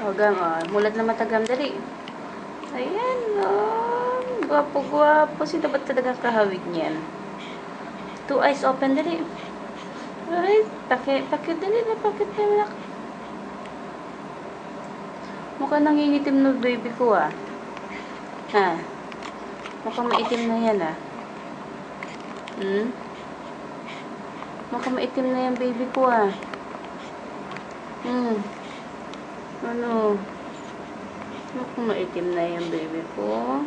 O, Gam, o. Mulat na matagam, dali. Ayan, o. Gwapo-gwapo. Sino ba talagang kahawig niyan? 2 eyes open, dali. Ay, pakit, dali na, pakit na. Mukhang nangingitim na baby ko, ah. Ha? Mukhang maitim na yan, ah. Mukhang maitim na yan, baby ko, ah. Ano? Mukhang maitim na yan, baby ko.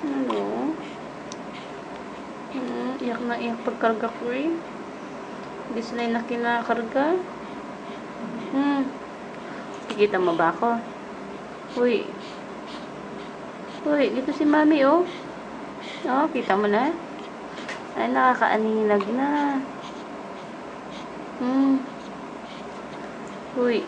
Ano? Iyak na iyak pagkarga ko, eh. Hindi sila yung nakinakarga. Kikita mo ba ako? Uy. Uy, dito si mami, oh. Oh, kita mo na? Ay, nakakaaninag na. Uy.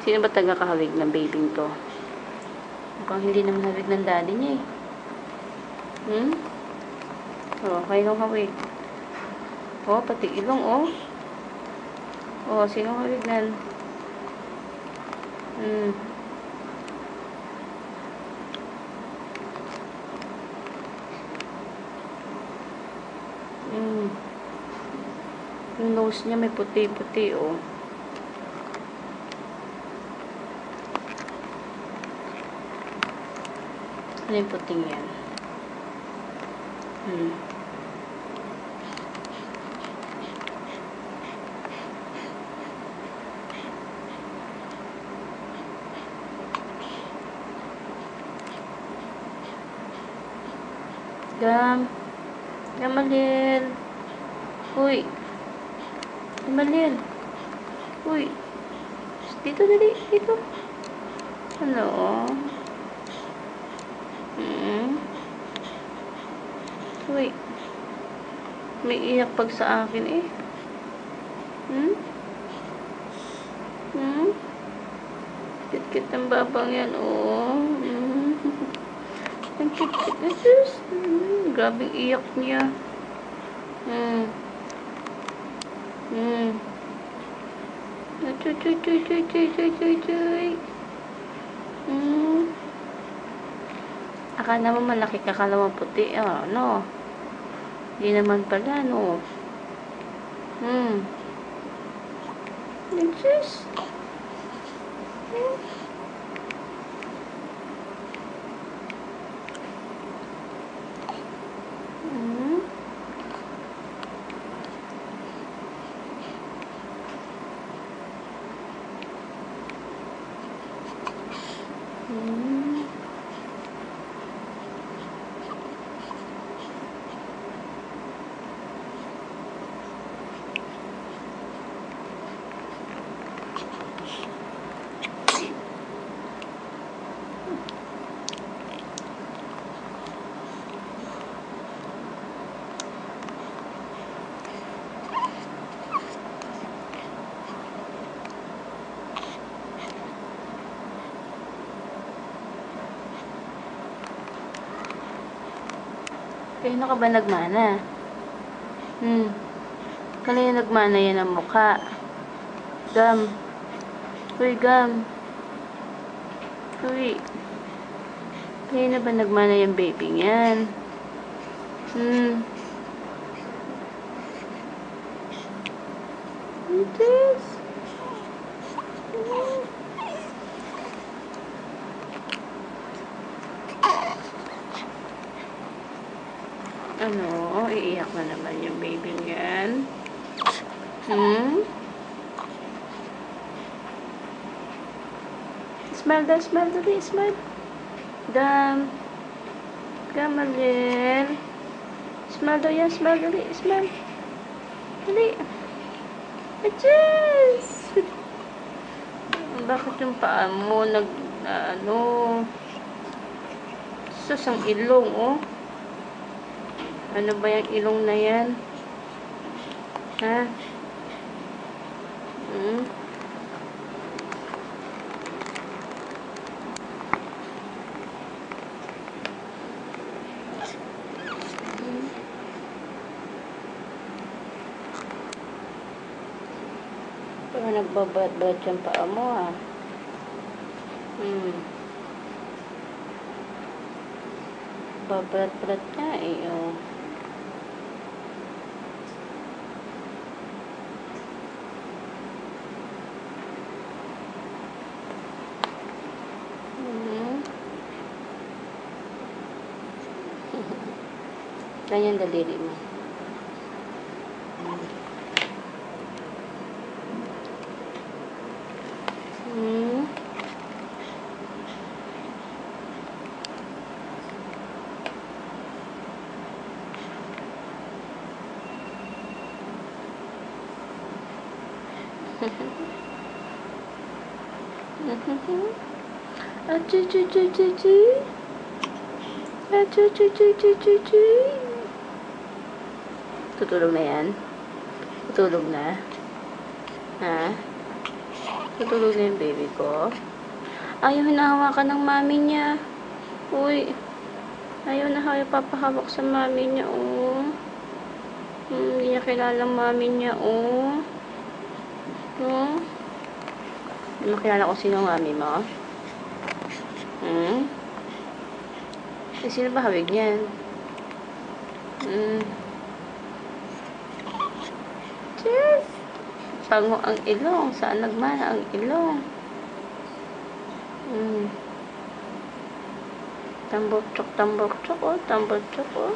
Sino ba taga-kahawig ng baby to? Mukhang hindi naman hawig ng daddy niya, eh. Oh, kayo hawig. Oh, pati ilong, oh. Oh, sino hawig nan? Yung nose niya may puti-puti, oh. Ano yung puting yan? Gamalil. Uy. Gamalil. Uy. Dito, dali. Dito. Ano? Uy. May iyak pag sa akin, eh. Kit-kit ang babang yan, oh. Ang kit-kit. Grabing iyak niya. Chuy. Akala mo malaki, akala mo puti, no? Hindi naman pala, no? Just Kanino ka ba nagmana? Kanino nagmana yan ang mukha? Gam. Uy, Gam. Uy. Kanino ba nagmana yung baby yan? Yes. Ano? Iiyak na naman yung baby niyan. Smile daw, smile dali, smile. Gamalil. Smile daw yan, smile dali, smile. Dali. Adjust. Bakit yung paa mo sus, ang ilong, oh. Ano ba yung ilong na yan? Ha? Nagbabat-bat yung paa mo, ah. Babat-bat nga, eh, oh. Ganyan daliri mo. Tutulog na yan? Tutulog na? Ha? Tutulog na yung baby ko? Ayaw hinahawakan ng mami niya. Uy. Ayaw na kayo papahawak sa mami niya, oh. Hindi niya kilala ang mami niya, oh. No? Hindi mo kilala kung sino ang mami mo? Eh, sino ba hawig niyan? Cheers! Pango ang ilong. Saan nagmana ang ilong? Tambok-chok, oh. Tambok-chok, oh.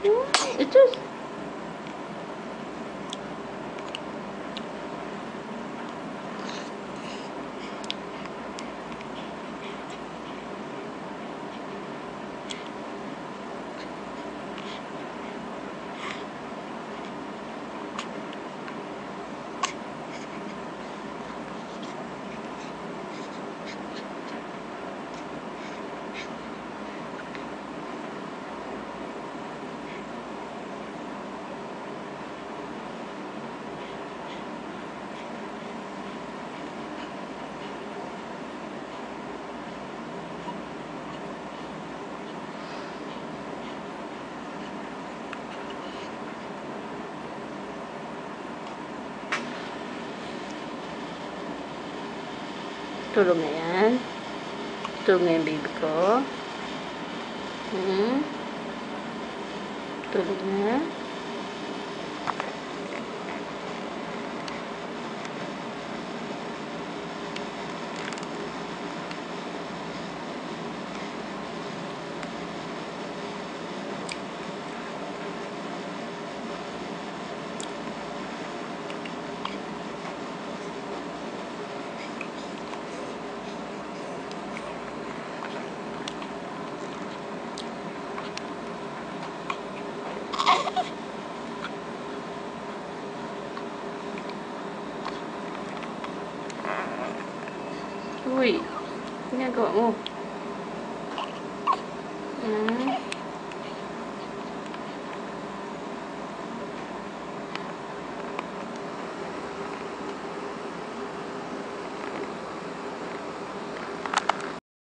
Cheers! Tulog na yan. Tulog na yung baby ko. Tulog na. Uy, ginagawa mo.